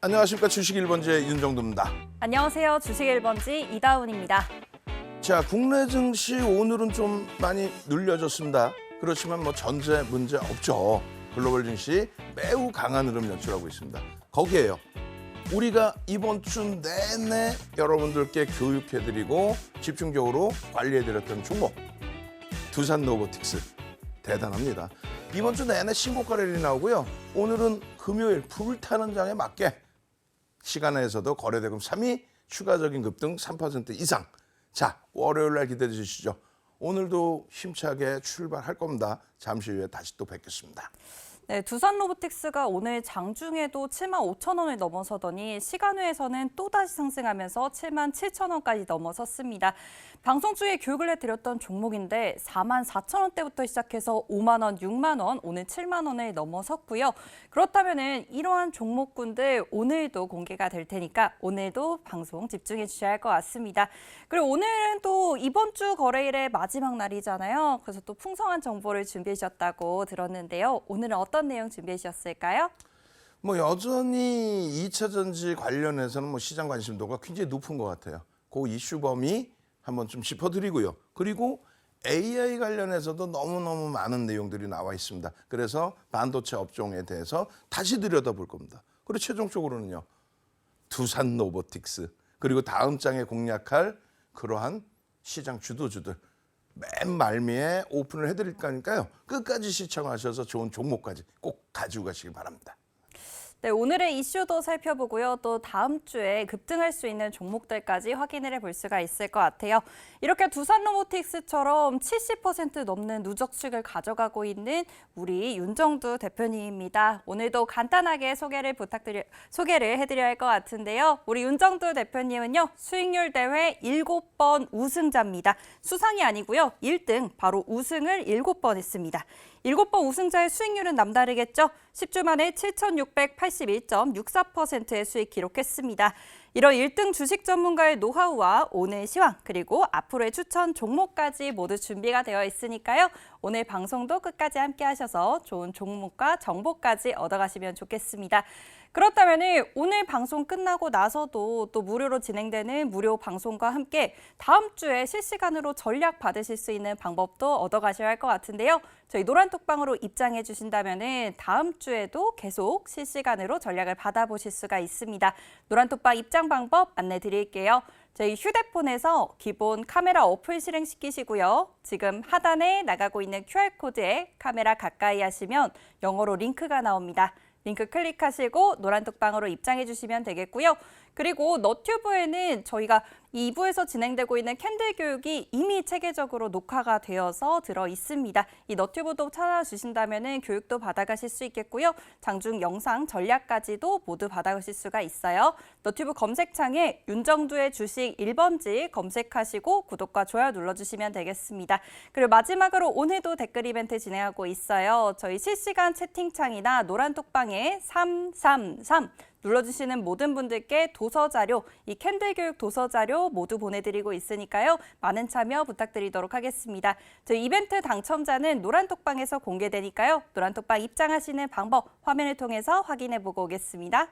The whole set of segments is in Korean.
안녕하십니까. 주식 1번지의 윤정두입니다. 안녕하세요. 주식 1번지 이다운입니다. 자, 국내 증시 오늘은 좀 많이 눌려졌습니다. 그렇지만 뭐 전제 문제 없죠. 글로벌 증시 매우 강한 흐름 연출하고 있습니다. 거기에요. 우리가 이번 주 내내 여러분들께 교육해드리고 집중적으로 관리해드렸던 종목 두산 로보틱스 대단합니다. 이번 주 내내 신고가 랠리 나오고요. 오늘은 금요일 불타는 장에 맞게 시간에서도 거래대금 3위 추가적인 급등 3% 이상. 자, 월요일 날 기대해 주시죠. 오늘도 힘차게 출발할 겁니다. 잠시 후에 다시 또 뵙겠습니다. 네, 두산 로보틱스가 오늘 장중에도 75,000원을 넘어서더니 시간외에서는 또다시 상승하면서 77,000원까지 넘어섰습니다. 방송 중에 교육을 해드렸던 종목인데 44,000원대부터 시작해서 5만 원, 6만 원, 오늘 7만 원을 넘어섰고요. 그렇다면은 이러한 종목군들 오늘도 공개가 될 테니까 오늘도 방송 집중해 주셔야 할 것 같습니다. 그리고 오늘은 또 이번 주 거래일의 마지막 날이잖아요. 그래서 또 풍성한 정보를 준비해 주셨다고 들었는데요. 오늘은 어떤 내용 준비해 주셨을까요? 뭐 여전히 2차 전지 관련해서는 뭐 시장 관심도가 굉장히 높은 것 같아요. 그 이슈 범위 한번 좀 짚어드리고요. 그리고 AI 관련해서도 너무너무 많은 내용들이 나와 있습니다. 그래서 반도체 업종에 대해서 다시 들여다볼 겁니다. 그리고 최종적으로는요. 두산 로보틱스 그리고 다음 장에 공략할 그러한 시장 주도주들 맨 말미에 오픈을 해드릴 거니까요. 끝까지 시청하셔서 좋은 종목까지 꼭 가지고 가시기 바랍니다. 네, 오늘의 이슈도 살펴보고요. 또 다음 주에 급등할 수 있는 종목들까지 확인을 해볼 수가 있을 것 같아요. 이렇게 두산 로보틱스처럼 70% 넘는 누적 수익을 가져가고 있는 우리 윤정두 대표님입니다. 오늘도 간단하게 소개를 해드려야 할 것 같은데요. 우리 윤정두 대표님은요. 수익률 대회 7번 우승자입니다. 수상이 아니고요. 1등 바로 우승을 7번 했습니다. 7번 우승자의 수익률은 남다르겠죠. 10주 만에 7,681.64%의 수익 기록했습니다. 이런 1등 주식 전문가의 노하우와 오늘 시황 그리고 앞으로의 추천 종목까지 모두 준비가 되어 있으니까요. 오늘 방송도 끝까지 함께 하셔서 좋은 종목과 정보까지 얻어가시면 좋겠습니다. 그렇다면 오늘 방송 끝나고 나서도 또 무료로 진행되는 무료 방송과 함께 다음 주에 실시간으로 전략 받으실 수 있는 방법도 얻어가셔야 할 것 같은데요. 저희 노란톡방으로 입장해 주신다면 다음 주에도 계속 실시간으로 전략을 받아보실 수가 있습니다. 노란톡방 입장 방법 안내 드릴게요. 저희 휴대폰에서 기본 카메라 어플 실행시키시고요. 지금 하단에 나가고 있는 QR코드에 카메라 가까이 하시면 영어로 링크가 나옵니다. 링크 클릭하시고 노란톡방으로 입장해 주시면 되겠고요. 그리고 너튜브에는 저희가 2부에서 진행되고 있는 캔들 교육이 이미 체계적으로 녹화가 되어서 들어 있습니다. 이 너튜브도 찾아주신다면 교육도 받아가실 수 있겠고요. 장중 영상 전략까지도 모두 받아가실 수가 있어요. 너튜브 검색창에 윤정두의 주식 1번지 검색하시고 구독과 좋아요 눌러주시면 되겠습니다. 그리고 마지막으로 오늘도 댓글 이벤트 진행하고 있어요. 저희 실시간 채팅창이나 노란톡방에 333 눌러주시는 모든 분들께 도서자료, 이 캔들 교육 도서자료 모두 보내드리고 있으니까요. 많은 참여 부탁드리도록 하겠습니다. 저희 이벤트 당첨자는 노란톡방에서 공개되니까요. 노란톡방 입장하시는 방법 화면을 통해서 확인해보고 오겠습니다.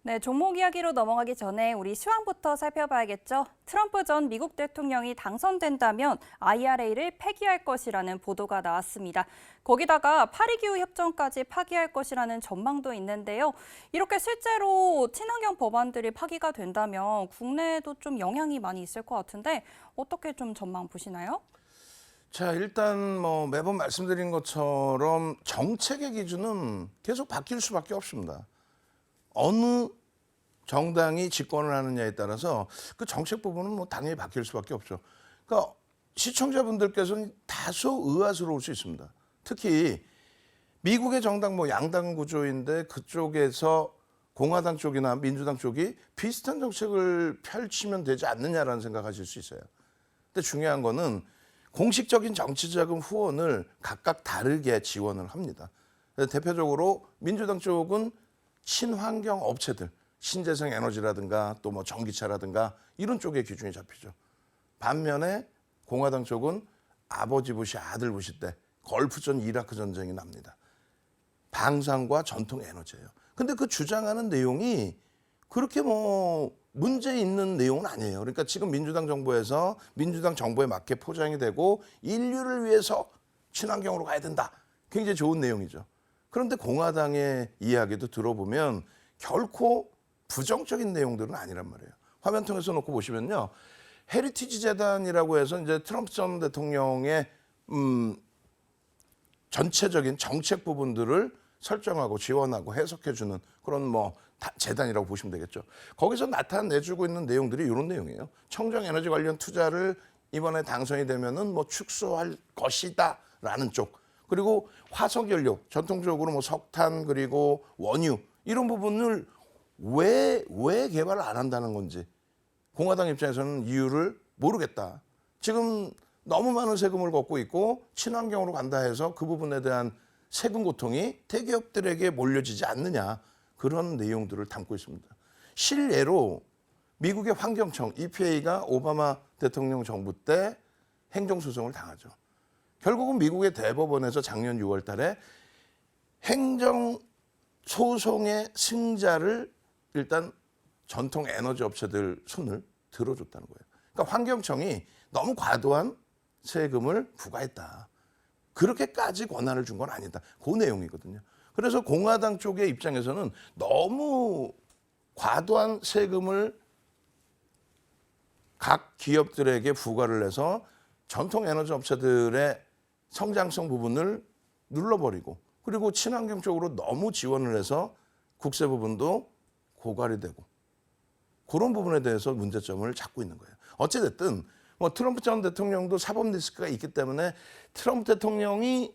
네, 종목 이야기로 넘어가기 전에 우리 시황부터 살펴봐야겠죠. 트럼프 전 미국 대통령이 당선된다면 IRA를 폐기할 것이라는 보도가 나왔습니다. 거기다가 파리기후 협정까지 파기할 것이라는 전망도 있는데요. 이렇게 실제로 친환경 법안들이 파기가 된다면 국내에도 좀 영향이 많이 있을 것 같은데 어떻게 좀 전망 보시나요? 자, 일단 뭐 매번 말씀드린 것처럼 정책의 기준은 계속 바뀔 수밖에 없습니다. 어느 정당이 집권을 하느냐에 따라서 그 정책 부분은 뭐 당연히 바뀔 수밖에 없죠. 그러니까 시청자분들께서는 다소 의아스러울 수 있습니다. 특히 미국의 정당 뭐 양당 구조인데 그쪽에서 공화당 쪽이나 민주당 쪽이 비슷한 정책을 펼치면 되지 않느냐라는 생각하실 수 있어요. 근데 중요한 거는 공식적인 정치자금 후원을 각각 다르게 지원을 합니다. 대표적으로 민주당 쪽은 친환경 업체들, 신재생 에너지라든가 또 뭐 전기차라든가 이런 쪽에 기준이 잡히죠. 반면에 공화당 쪽은 아버지 부시, 아들 부시 때 걸프전 이라크 전쟁이 납니다. 방산과 전통 에너지예요. 근데 그 주장하는 내용이 그렇게 뭐 문제 있는 내용은 아니에요. 그러니까 지금 민주당 정부에서 민주당 정부에 맞게 포장이 되고 인류를 위해서 친환경으로 가야 된다. 굉장히 좋은 내용이죠. 그런데 공화당의 이야기도 들어보면 결코 부정적인 내용들은 아니란 말이에요. 화면 통해서 놓고 보시면요. 헤리티지 재단이라고 해서 이제 트럼프 전 대통령의 전체적인 정책 부분들을 설정하고 지원하고 해석해주는 그런 뭐 재단이라고 보시면 되겠죠. 거기서 나타내주고 있는 내용들이 이런 내용이에요. 청정 에너지 관련 투자를 이번에 당선이 되면은 뭐 축소할 것이다라는 쪽. 그리고 화석 연료, 전통적으로 뭐 석탄 그리고 원유 이런 부분을 왜 개발을 안 한다는 건지 공화당 입장에서는 이유를 모르겠다. 지금 너무 많은 세금을 걷고 있고 친환경으로 간다 해서 그 부분에 대한 세금 고통이 대기업들에게 몰려지지 않느냐 그런 내용들을 담고 있습니다. 실례로 미국의 환경청 EPA가 오바마 대통령 정부 때 행정소송을 당하죠. 결국은 미국의 대법원에서 작년 6월 달에 행정소송의 승자를 일단 전통 에너지 업체들 손을 들어줬다는 거예요. 그러니까 환경청이 너무 과도한 세금을 부과했다. 그렇게까지 권한을 준 건 아니다. 그 내용이거든요. 그래서 공화당 쪽의 입장에서는 너무 과도한 세금을 각 기업들에게 부과를 해서 전통 에너지 업체들의 성장성 부분을 눌러버리고 그리고 친환경 쪽으로 너무 지원을 해서 국세 부분도 고갈이 되고 그런 부분에 대해서 문제점을 잡고 있는 거예요. 어찌됐든 뭐 트럼프 전 대통령도 사법 리스크가 있기 때문에 트럼프 대통령이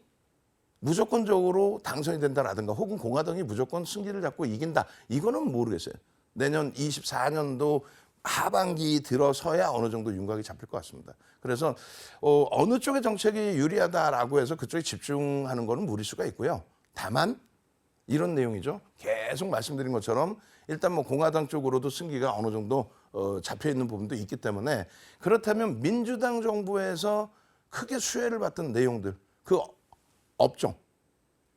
무조건적으로 당선이 된다라든가 혹은 공화당이 무조건 승기를 잡고 이긴다. 이거는 모르겠어요. 내년 24년도 하반기 들어서야 어느 정도 윤곽이 잡힐 것 같습니다. 그래서 어느 쪽의 정책이 유리하다라고 해서 그쪽에 집중하는 거는 무리수가 있고요. 다만 이런 내용이죠. 계속 말씀드린 것처럼 일단 뭐 공화당 쪽으로도 승기가 어느 정도 잡혀 있는 부분도 있기 때문에 그렇다면 민주당 정부에서 크게 수혜를 받던 내용들 그 업종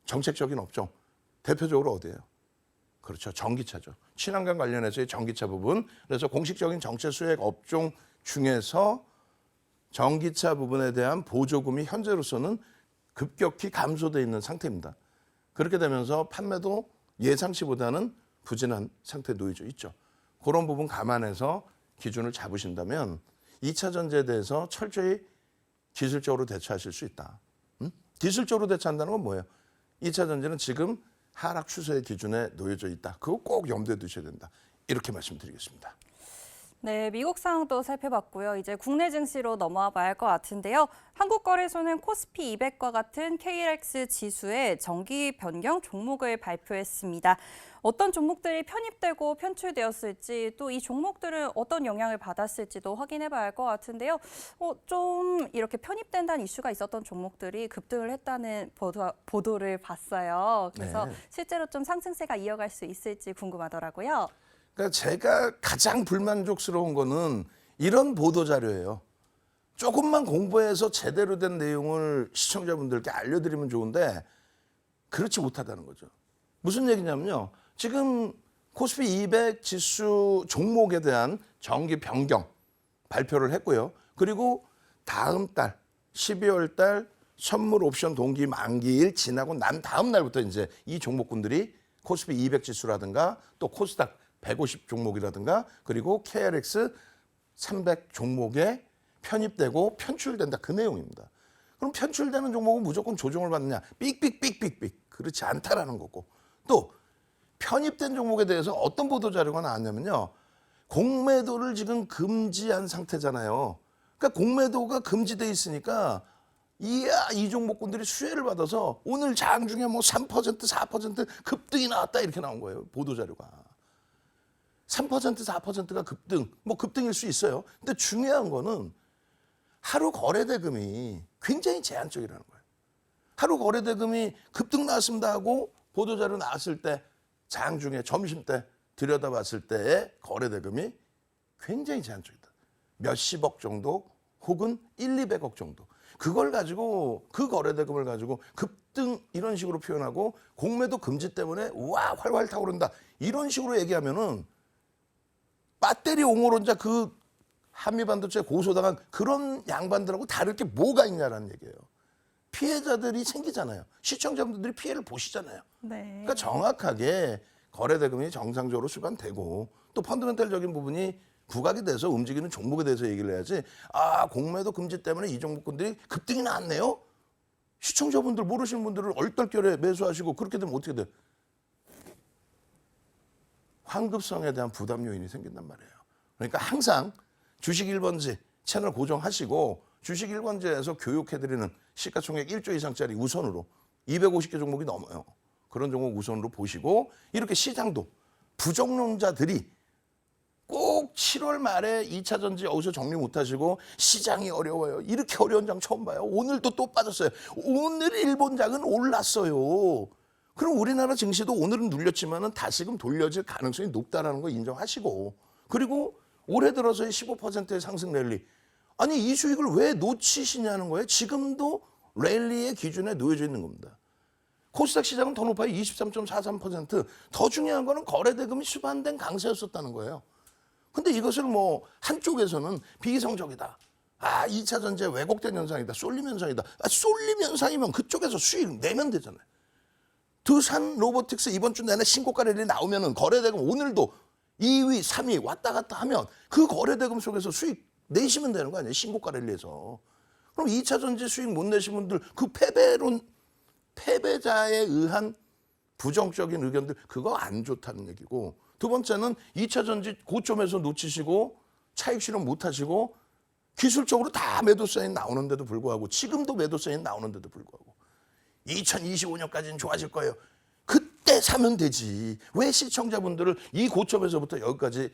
정책적인 업종 대표적으로 어디예요? 그렇죠. 전기차죠. 친환경 관련해서의 전기차 부분. 그래서 공식적인 정책 수혜 업종 중에서 전기차 부분에 대한 보조금이 현재로서는 급격히 감소되어 있는 상태입니다. 그렇게 되면서 판매도 예상치보다는 부진한 상태에 놓여져 있죠. 그런 부분 감안해서 기준을 잡으신다면 2차 전지에 대해서 철저히 기술적으로 대처하실 수 있다. 기술적으로 대처한다는 건 뭐예요? 2차 전지는 지금 하락 추세의 기준에 놓여져 있다. 그거 꼭 염두에 두셔야 된다. 이렇게 말씀드리겠습니다. 네, 미국 상황도 살펴봤고요. 이제 국내 증시로 넘어와 봐야 할 것 같은데요. 한국거래소는 코스피 200과 같은 KLX 지수의 정기 변경 종목을 발표했습니다. 어떤 종목들이 편입되고 편출되었을지 또 이 종목들은 어떤 영향을 받았을지도 확인해 봐야 할 것 같은데요. 좀 이렇게 편입된다는 이슈가 있었던 종목들이 급등을 했다는 보도를 봤어요. 그래서 네. 실제로 좀 상승세가 이어갈 수 있을지 궁금하더라고요. 그러니까 제가 가장 불만족스러운 거는 이런 보도 자료예요. 조금만 공부해서 제대로 된 내용을 시청자분들께 알려드리면 좋은데 그렇지 못하다는 거죠. 무슨 얘기냐면요. 지금 코스피 200 지수 종목에 대한 정기 변경 발표를 했고요. 그리고 다음 달 12월 달 선물 옵션 동기 만기일 지나고 난 다음 날부터 이제 이 종목군들이 코스피 200 지수라든가 또 코스닥 150 종목이라든가 그리고 KLX 300 종목에 편입되고 편출된다. 그 내용입니다. 그럼 편출되는 종목은 무조건 조정을 받느냐? 삑삑삑삑삑. 그렇지 않다라는 거고. 또 편입된 종목에 대해서 어떤 보도 자료가 나왔냐면요. 공매도를 지금 금지한 상태잖아요. 그러니까 공매도가 금지돼 있으니까 이 종목군들이 수혜를 받아서 오늘 장중에 뭐 3%, 4% 급등이 나왔다 이렇게 나온 거예요. 보도 자료가. 3%, 4%가 급등, 뭐 급등일 수 있어요. 근데 중요한 거는 하루 거래대금이 굉장히 제한적이라는 거예요. 하루 거래대금이 급등 나왔습니다 하고 보도자료 나왔을 때 장중에 점심 때 들여다봤을 때의 거래대금이 굉장히 제한적이다. 몇십억 정도 혹은 1, 200억 정도. 그걸 가지고 그 거래대금을 가지고 급등 이런 식으로 표현하고 공매도 금지 때문에 우와 활활 타오른다 이런 식으로 얘기하면은 배터리 옹호론자 그 한미반도체 고소당한 그런 양반들하고 다를 게 뭐가 있냐라는 얘기예요. 피해자들이 생기잖아요. 시청자분들이 피해를 보시잖아요. 네. 그러니까 정확하게 거래대금이 정상적으로 수반되고 또 펀더멘탈적인 부분이 부각이 돼서 움직이는 종목에 대해서 얘기를 해야지. 아 공매도 금지 때문에 이 종목군들이 급등이 나왔네요. 시청자분들 모르시는 분들을 얼떨결에 매수하시고 그렇게 되면 어떻게 돼? 환급성에 대한 부담 요인이 생긴단 말이에요. 그러니까 항상 주식 1번지 채널 고정하시고 주식 1번지에서 교육해드리는 시가총액 1조 이상짜리 우선으로 250개 종목이 넘어요. 그런 종목 우선으로 보시고 이렇게 시장도 부정론자들이 꼭 7월 말에 2차 전지 여기서 정리 못하시고 시장이 어려워요. 이렇게 어려운 장 처음 봐요. 오늘도 또 빠졌어요. 오늘 일본장은 올랐어요. 그럼 우리나라 증시도 오늘은 눌렸지만은 다시금 돌려질 가능성이 높다라는 거 인정하시고 그리고 올해 들어서의 15%의 상승 랠리 아니 이 수익을 왜 놓치시냐는 거예요. 지금도 랠리의 기준에 놓여져 있는 겁니다. 코스닥 시장은 더 높아요. 23.43%. 더 중요한 거는 거래대금이 수반된 강세였었다는 거예요. 근데 이것을 뭐 한쪽에서는 비이성적이다. 아 2차 전지에 왜곡된 현상이다. 쏠림 현상이다. 아, 쏠림 현상이면 그쪽에서 수익 내면 되잖아요. 두산 로보틱스 이번 주 내내 신고가 랠리 나오면은 거래대금 오늘도 2위, 3위 왔다 갔다 하면 그 거래대금 속에서 수익 내시면 되는 거 아니에요? 신고가 랠리에서. 그럼 2차 전지 수익 못 내신 분들 그 패배자에 의한 부정적인 의견들 그거 안 좋다는 얘기고 두 번째는 2차 전지 고점에서 놓치시고 차익 실현 못 하시고 기술적으로 다 매도 사인 나오는데도 불구하고 지금도 매도 사인 나오는데도 불구하고 2025년까지는 좋아질 거예요. 그때 사면 되지. 왜 시청자분들을 이 고점에서부터 여기까지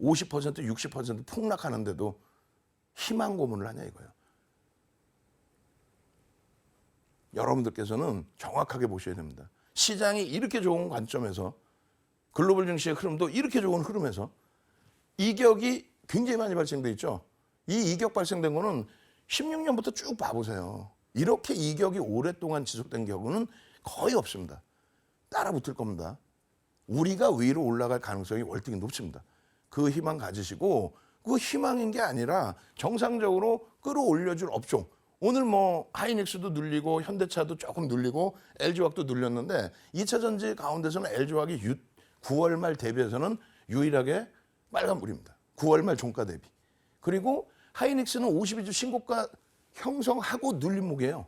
50%, 60% 폭락하는데도 희망 고문을 하냐 이거예요. 여러분들께서는 정확하게 보셔야 됩니다. 시장이 이렇게 좋은 관점에서 글로벌 증시의 흐름도 이렇게 좋은 흐름에서 이격이 굉장히 많이 발생돼 있죠. 이 이격 발생된 거는 16년부터 쭉 봐보세요. 이렇게 이격이 오랫동안 지속된 경우는 거의 없습니다. 따라 붙을 겁니다. 우리가 위로 올라갈 가능성이 월등히 높습니다. 그 희망 가지시고 그 희망인 게 아니라 정상적으로 끌어올려줄 업종. 오늘 뭐 하이닉스도 눌리고 현대차도 조금 눌리고 LG화학도 눌렸는데 2차 전지 가운데서는 LG화학이 9월 말 대비해서는 유일하게 빨간불입니다. 9월 말 종가 대비. 그리고 하이닉스는 52주 신고가 형성하고 눌린 목이에요.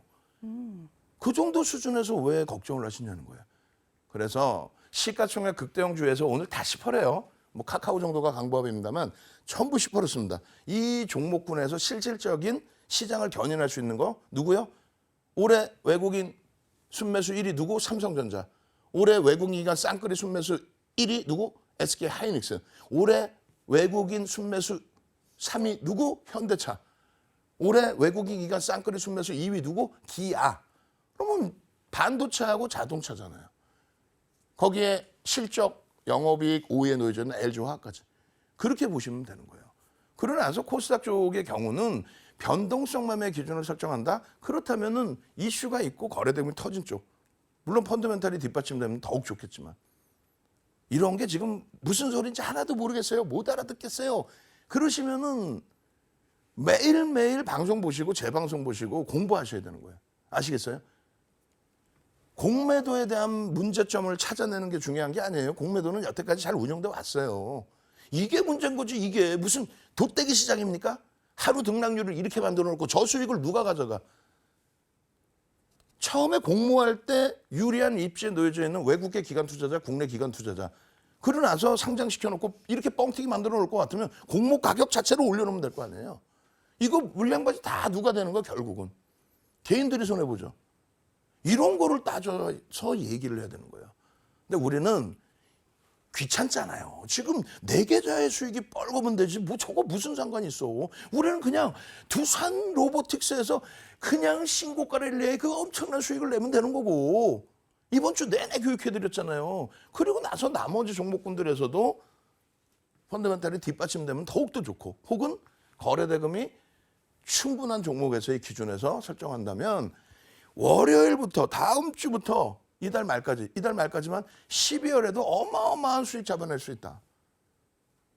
그 정도 수준에서 왜 걱정을 하시냐는 거예요. 그래서 시가총액 극대형주에서 오늘 다 10%래요. 뭐 카카오 정도가 강보합입니다만 전부 10%습니다. 이 종목군에서 실질적인 시장을 견인할 수 있는 거 누구요? 올해 외국인 순매수 1위 누구? 삼성전자. 올해 외국인 기관 쌍끌이 순매수 1위 누구? SK 하이닉스. 올해 외국인 순매수 3위 누구? 현대차. 올해 외국인 기관 쌍끌이 순매수 2위 누구? 기아. 그러면 반도체하고 자동차잖아요. 거기에 실적, 영업이익 5위에 놓여져 있는 LG화학까지. 그렇게 보시면 되는 거예요. 그러나서 코스닥 쪽의 경우는 변동성 매매 기준을 설정한다? 그렇다면은 이슈가 있고 거래대금이 터진 쪽. 물론 펀더멘탈이 뒷받침되면 더욱 좋겠지만. 이런 게 지금 무슨 소리인지 하나도 모르겠어요. 못 알아듣겠어요. 그러시면은 매일매일 방송 보시고 재방송 보시고 공부하셔야 되는 거예요. 아시겠어요? 공매도에 대한 문제점을 찾아내는 게 중요한 게 아니에요. 공매도는 여태까지 잘 운영돼 왔어요. 이게 문제인 거지. 이게 무슨 돗대기 시장입니까? 하루 등락률을 이렇게 만들어 놓고 저 수익을 누가 가져가? 처음에 공모할 때 유리한 입지에 놓여져 있는 외국계 기관 투자자, 국내 기관 투자자. 그러고 나서 상장시켜놓고 이렇게 뻥튀기 만들어 놓을 것 같으면 공모 가격 자체를 올려놓으면 될 거 아니에요. 이거 물량받이 다 누가 되는 거야 결국은. 개인들이 손해보죠. 이런 거를 따져서 얘기를 해야 되는 거예요. 근데 우리는 귀찮잖아요. 지금 내 계좌의 수익이 뻘거면 되지 뭐 저거 무슨 상관이 있어. 우리는 그냥 두산 로보틱스에서 그냥 신고가 랠리에 그 엄청난 수익을 내면 되는 거고 이번 주 내내 교육해드렸잖아요. 그리고 나서 나머지 종목군들에서도 펀더멘탈이 뒷받침되면 더욱더 좋고 혹은 거래대금이 충분한 종목에서의 기준에서 설정한다면 월요일부터 다음 주부터 이달 말까지만 12월에도 어마어마한 수익 잡아낼 수 있다.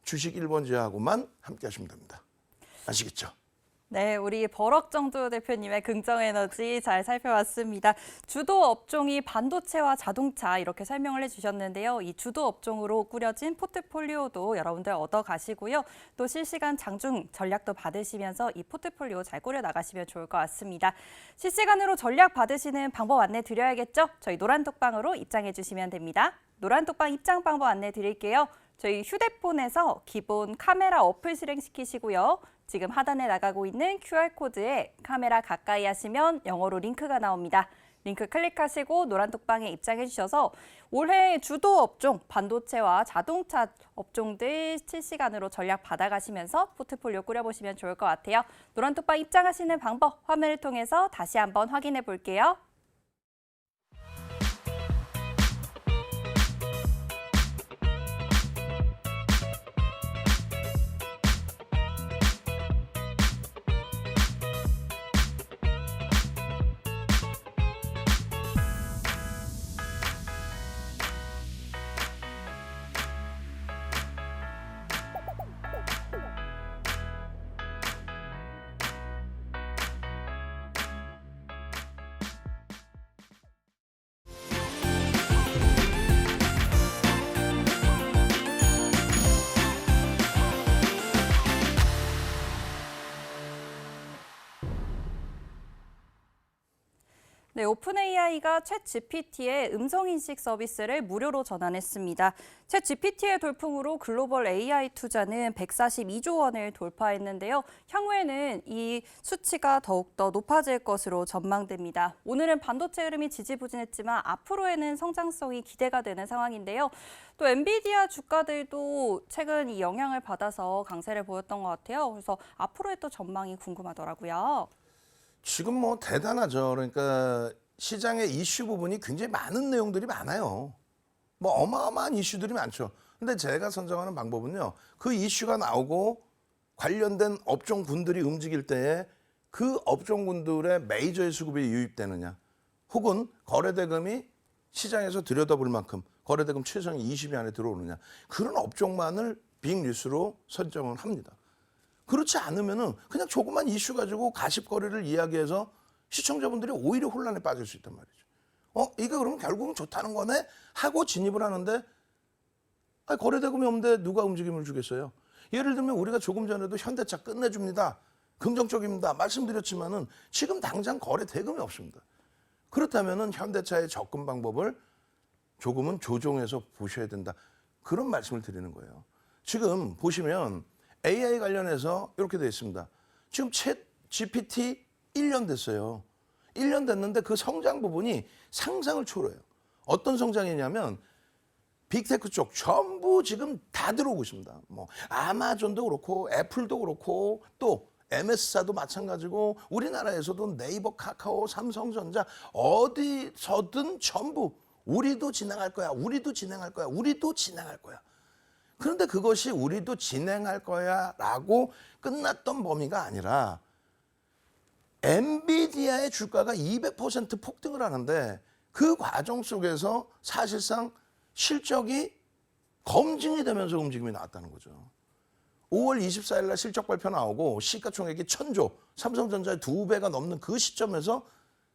주식 1번지하고만 함께 하시면 됩니다. 아시겠죠? 네, 우리 버럭정두 대표님의 긍정 에너지 잘 살펴봤습니다. 주도 업종이 반도체와 자동차 이렇게 설명을 해주셨는데요. 이 주도 업종으로 꾸려진 포트폴리오도 여러분들 얻어가시고요. 또 실시간 장중 전략도 받으시면서 이 포트폴리오 잘 꾸려 나가시면 좋을 것 같습니다. 실시간으로 전략 받으시는 방법 안내 드려야겠죠? 저희 노란톡방으로 입장해 주시면 됩니다. 노란톡방 입장 방법 안내 드릴게요. 저희 휴대폰에서 기본 카메라 어플 실행시키시고요. 지금 하단에 나가고 있는 QR코드에 카메라 가까이 하시면 영어로 링크가 나옵니다. 링크 클릭하시고 노란톡방에 입장해 주셔서 올해 주도 업종, 반도체와 자동차 업종들 실시간으로 전략 받아가시면서 포트폴리오 꾸려보시면 좋을 것 같아요. 노란톡방 입장하시는 방법 화면을 통해서 다시 한번 확인해 볼게요. 네, 오픈 AI가 챗 GPT의 음성 인식 서비스를 무료로 전환했습니다. 챗 GPT의 돌풍으로 글로벌 AI 투자는 142조 원을 돌파했는데요. 향후에는 이 수치가 더욱더 높아질 것으로 전망됩니다. 오늘은 반도체 흐름이 지지부진했지만 앞으로에는 성장성이 기대가 되는 상황인데요. 또 엔비디아 주가들도 최근 이 영향을 받아서 강세를 보였던 것 같아요. 그래서 앞으로의 또 전망이 궁금하더라고요. 지금 뭐 대단하죠. 그러니까 시장의 이슈 부분이 굉장히 많은 내용들이 많아요. 뭐 어마어마한 이슈들이 많죠. 근데 제가 선정하는 방법은요. 그 이슈가 나오고 관련된 업종군들이 움직일 때에 그 업종군들의 메이저의 수급이 유입되느냐 혹은 거래대금이 시장에서 들여다볼 만큼 거래대금 최상위 20위 안에 들어오느냐 그런 업종만을 빅뉴스로 선정을 합니다. 그렇지 않으면은 그냥 조그만 이슈 가지고 가십거리를 이야기해서 시청자분들이 오히려 혼란에 빠질 수 있단 말이죠. 이게 그러면 결국은 좋다는 거네 하고 진입을 하는데 거래대금이 없는데 누가 움직임을 주겠어요? 예를 들면 우리가 조금 전에도 현대차 끝내줍니다. 긍정적입니다. 말씀드렸지만은 지금 당장 거래대금이 없습니다. 그렇다면은 현대차의 접근 방법을 조금은 조정해서 보셔야 된다. 그런 말씀을 드리는 거예요. 지금 보시면 AI 관련해서 이렇게 되어 있습니다. 지금 챗 GPT 1년 됐어요. 1년 됐는데 그 성장 부분이 상상을 초월해요. 어떤 성장이냐면 빅테크 쪽 전부 지금 다 들어오고 있습니다. 뭐 아마존도 그렇고 애플도 그렇고 또 MS사도 마찬가지고 우리나라에서도 네이버, 카카오, 삼성전자 어디서든 전부 우리도 진행할 거야. 우리도 진행할 거야. 우리도 진행할 거야. 그런데 그것이 우리도 진행할 거야 라고 끝났던 범위가 아니라 엔비디아의 주가가 200% 폭등을 하는데 그 과정 속에서 사실상 실적이 검증이 되면서 움직임이 나왔다는 거죠. 5월 24일 날 실적 발표 나오고 시가총액이 1000조, 삼성전자의 2배가 넘는 그 시점에서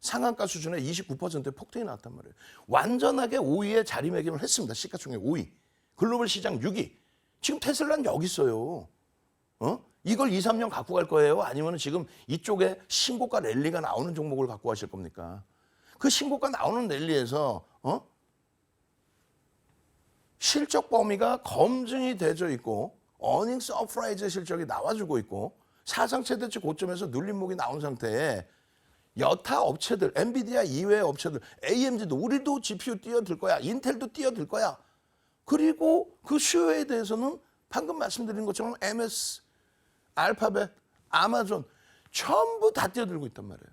상한가 수준의 29%의 폭등이 나왔단 말이에요. 완전하게 5위에 자리매김을 했습니다. 시가총액 5위. 글로벌 시장 6위. 지금 테슬라는 여기 있어요. 이걸 2, 3년 갖고 갈 거예요? 아니면 지금 이쪽에 신고가 랠리가 나오는 종목을 갖고 가실 겁니까? 그 신고가 나오는 랠리에서 실적 범위가 검증이 되어 있고 어닝 서프라이즈 실적이 나와주고 있고 사상 최대치 고점에서 눌림목이 나온 상태에 여타 업체들, 엔비디아 이외의 업체들, AMD도 우리도 GPU 뛰어들 거야, 인텔도 뛰어들 거야. 그리고 그 수요에 대해서는 방금 말씀드린 것처럼 MS, 알파벳, 아마존 전부 다 뛰어들고 있단 말이에요.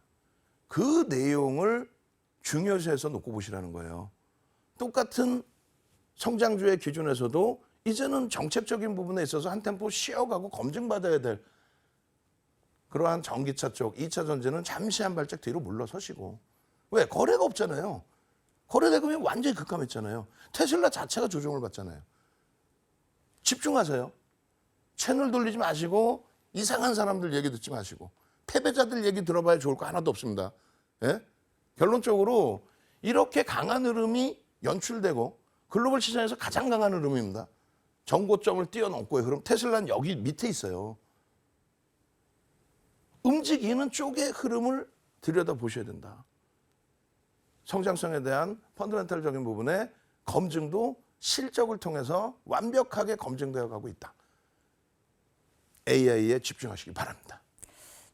그 내용을 중요시해서 놓고 보시라는 거예요. 똑같은 성장주의 기준에서도 이제는 정책적인 부분에 있어서 한 템포 쉬어가고 검증받아야 될 그러한 전기차 쪽 2차 전지는 잠시 한 발짝 뒤로 물러서시고. 왜? 거래가 없잖아요. 거래 대금이 완전히 급감했잖아요. 테슬라 자체가 조정을 받잖아요. 집중하세요. 채널 돌리지 마시고 이상한 사람들 얘기 듣지 마시고 패배자들 얘기 들어봐야 좋을 거 하나도 없습니다. 예? 결론적으로 이렇게 강한 흐름이 연출되고 글로벌 시장에서 가장 강한 흐름입니다. 정고점을 뛰어넘고요. 그럼 테슬라는 여기 밑에 있어요. 움직이는 쪽의 흐름을 들여다보셔야 된다. 성장성에 대한 펀더멘탈적인 부분의 검증도 실적을 통해서 완벽하게 검증되어 가고 있다. AI에 집중하시기 바랍니다.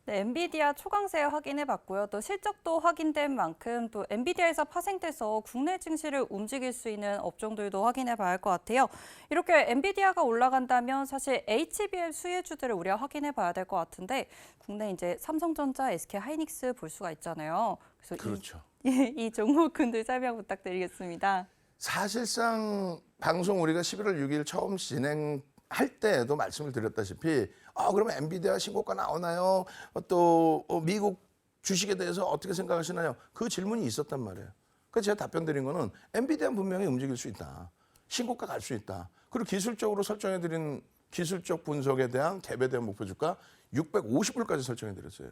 네, 엔비디아 초강세 확인해봤고요. 또 실적도 확인된 만큼 또 엔비디아에서 파생돼서 국내 증시를 움직일 수 있는 업종들도 확인해봐야 할 것 같아요. 이렇게 엔비디아가 올라간다면 사실 HBM 수혜주들을 우리가 확인해봐야 될 것 같은데 국내 이제 삼성전자, SK하이닉스 볼 수가 있잖아요. 그래서 그렇죠. 이 종목군들 설명 부탁드리겠습니다. 사실상 방송 우리가 11월 6일 처음 진행할 때에도 말씀을 드렸다시피 그러면 엔비디아 신고가 나오나요? 또 미국 주식에 대해서 어떻게 생각하시나요? 그 질문이 있었단 말이에요. 그래서 제가 답변 드린 거는 엔비디아는 분명히 움직일 수 있다. 신고가 갈 수 있다. 그리고 기술적으로 설정해 드린 기술적 분석에 대한 갭에 대한 목표 주가 650불까지 설정해 드렸어요.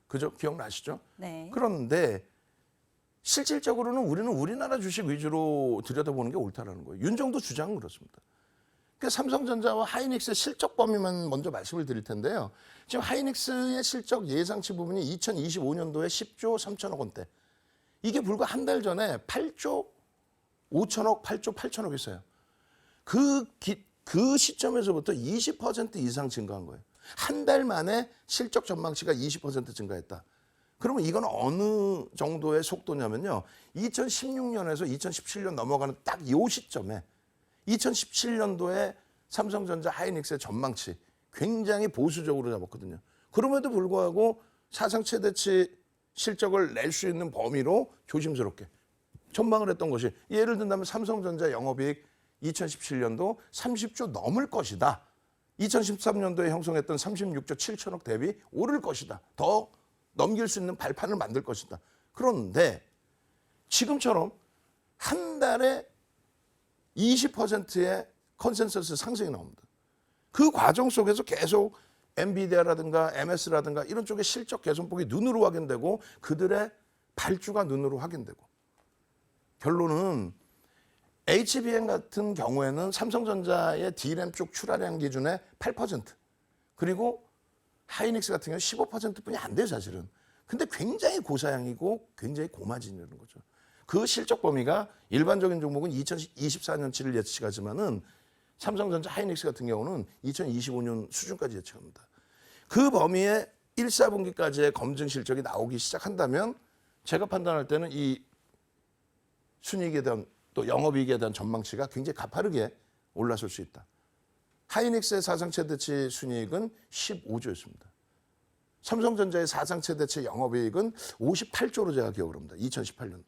그죠? 기억나시죠? 네. 그런데 실질적으로는 우리는 우리나라 주식 위주로 들여다보는 게 옳다라는 거예요. 윤정도 주장은 그렇습니다. 그러니까 삼성전자와 하이닉스의 실적 범위만 먼저 말씀을 드릴 텐데요. 지금 하이닉스의 실적 예상치 부분이 2025년도에 10조 3천억 원대. 이게 불과 한 달 전에 8조 5천억, 8조 8천억 했어요. 그 시점에서부터 20% 이상 증가한 거예요. 한 달 만에 실적 전망치가 20% 증가했다. 그러면 이건 어느 정도의 속도냐면요. 2016년에서 2017년 넘어가는 딱 이 시점에 2017년도에 삼성전자 하이닉스의 전망치 굉장히 보수적으로 잡았거든요. 그럼에도 불구하고 사상 최대치 실적을 낼 수 있는 범위로 조심스럽게 전망을 했던 것이 예를 든다면 삼성전자 영업이익 2017년도 30조 넘을 것이다. 2013년도에 형성했던 36조 7천억 대비 오를 것이다. 더 넘길 수 있는 발판을 만들 것이다. 그런데 지금처럼 한 달에 20%의 컨센서스 상승이 나옵니다. 그 과정 속에서 계속 엔비디아라든가 MS라든가 이런 쪽의 실적 개선폭이 눈으로 확인되고 그들의 발주가 눈으로 확인되고 결론은 HBM 같은 경우에는 삼성전자의 D램 쪽 출하량 기준의 8% 그리고 하이닉스 같은 경우는 15%뿐이 안 돼요, 사실은. 근데 굉장히 고사양이고 굉장히 고마진이라는 거죠. 그 실적 범위가 일반적인 종목은 2024년치를 예측하지만은 삼성전자 하이닉스 같은 경우는 2025년 수준까지 예측합니다. 그 범위에 1, 4분기까지의 검증 실적이 나오기 시작한다면 제가 판단할 때는 이 순이익에 대한 또 영업이익에 대한 전망치가 굉장히 가파르게 올라설 수 있다. 하이닉스의 사상 최대치 순이익은 15조였습니다. 삼성전자의 사상 최대치 영업이익은 58조로 제가 기억을 합니다. 2018년도.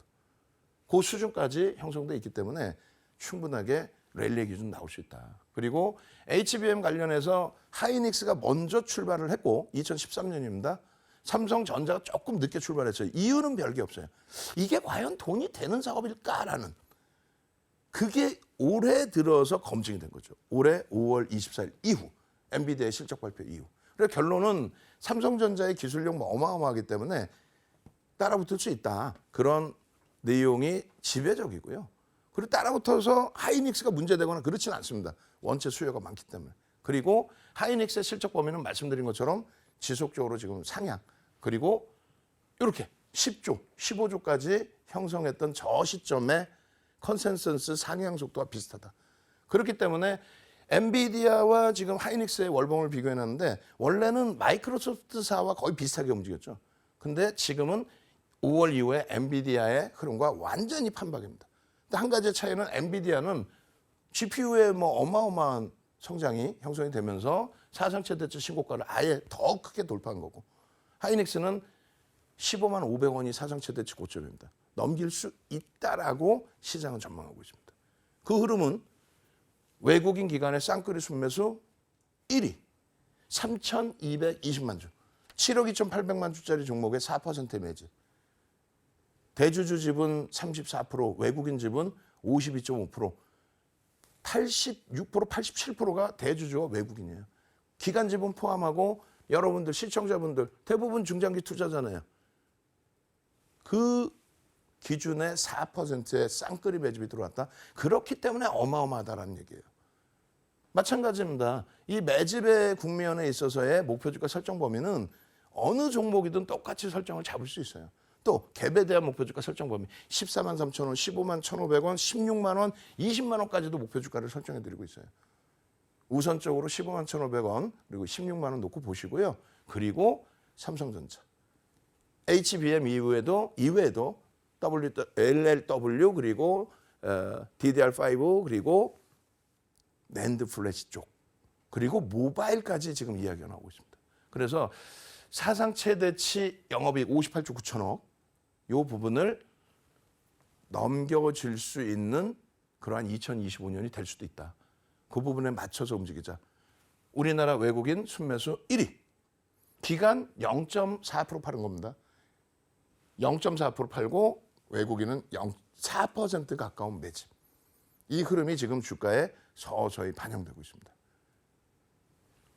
그 수준까지 형성돼 있기 때문에 충분하게 랠리 기준 나올 수 있다. 그리고 HBM 관련해서 하이닉스가 먼저 출발을 했고 2013년입니다. 삼성전자가 조금 늦게 출발했어요. 이유는 별게 없어요. 이게 과연 돈이 되는 사업일까라는 그게 올해 들어서 검증이 된 거죠. 올해 5월 24일 이후 엔비디아의 실적 발표 이후. 그래서 결론은 삼성전자의 기술력 어마어마하기 때문에 따라붙을 수 있다. 그런 내용이 지배적이고요. 그리고 따라붙어서 하이닉스가 문제되거나 그렇지는 않습니다. 원체 수요가 많기 때문에. 그리고 하이닉스의 실적 범위는 말씀드린 것처럼 지속적으로 지금 상향. 그리고 이렇게 10조, 15조까지 형성했던 저 시점의 컨센서스 상향 속도와 비슷하다. 그렇기 때문에 엔비디아와 지금 하이닉스의 월봉을 비교해놨는데 원래는 마이크로소프트사와 거의 비슷하게 움직였죠. 근데 지금은 5월 이후에 엔비디아의 흐름과 완전히 판박입니다. 근데 한 가지 차이는 엔비디아는 GPU의 뭐 어마어마한 성장이 형성이 되면서 사상 최대치 신고가를 아예 더 크게 돌파한 거고, 하이닉스는 15만 500원이 사상 최대치 고점입니다. 넘길 수 있다라고 시장은 전망하고 있습니다. 그 흐름은 외국인 기관의 쌍끌이 순매수 1위 3,220만 주, 7억 2,800만 주짜리 종목의 4%의 매집. 대주주 지분 34%, 외국인 지분 52.5%, 86%, 87%가 대주주와 외국인이에요. 기관 지분 포함하고 여러분들 시청자분들 대부분 중장기 투자잖아요. 그 기준에 4%의 쌍끌이 매집이 들어왔다. 그렇기 때문에 어마어마하다라는 얘기예요. 마찬가지입니다. 이 매집의 국면에 있어서의 목표주가 설정 범위는 어느 종목이든 똑같이 설정을 잡을 수 있어요. 또 갭에 대한 목표주가 설정 범위 14만 3천 원, 15만 1,500원, 16만 원, 20만 원까지도 목표주가를 설정해 드리고 있어요. 우선적으로 15만 1,500원 그리고 16만 원 놓고 보시고요. 그리고 삼성전자, HBM 이외에도 LLW 그리고 DDR5 그리고 낸드 플래시 쪽 그리고 모바일까지 지금 이야기가 나오고 있습니다. 그래서 사상 최대치 영업이익 58조 9천억 이 부분을 넘겨줄 수 있는 그러한 2025년이 될 수도 있다. 그 부분에 맞춰서 움직이자. 우리나라 외국인 순매수 1위. 기간 0.4% 파는 겁니다. 0.4% 팔고 외국인은 4% 가까운 매집. 이 흐름이 지금 주가에 서서히 반영되고 있습니다.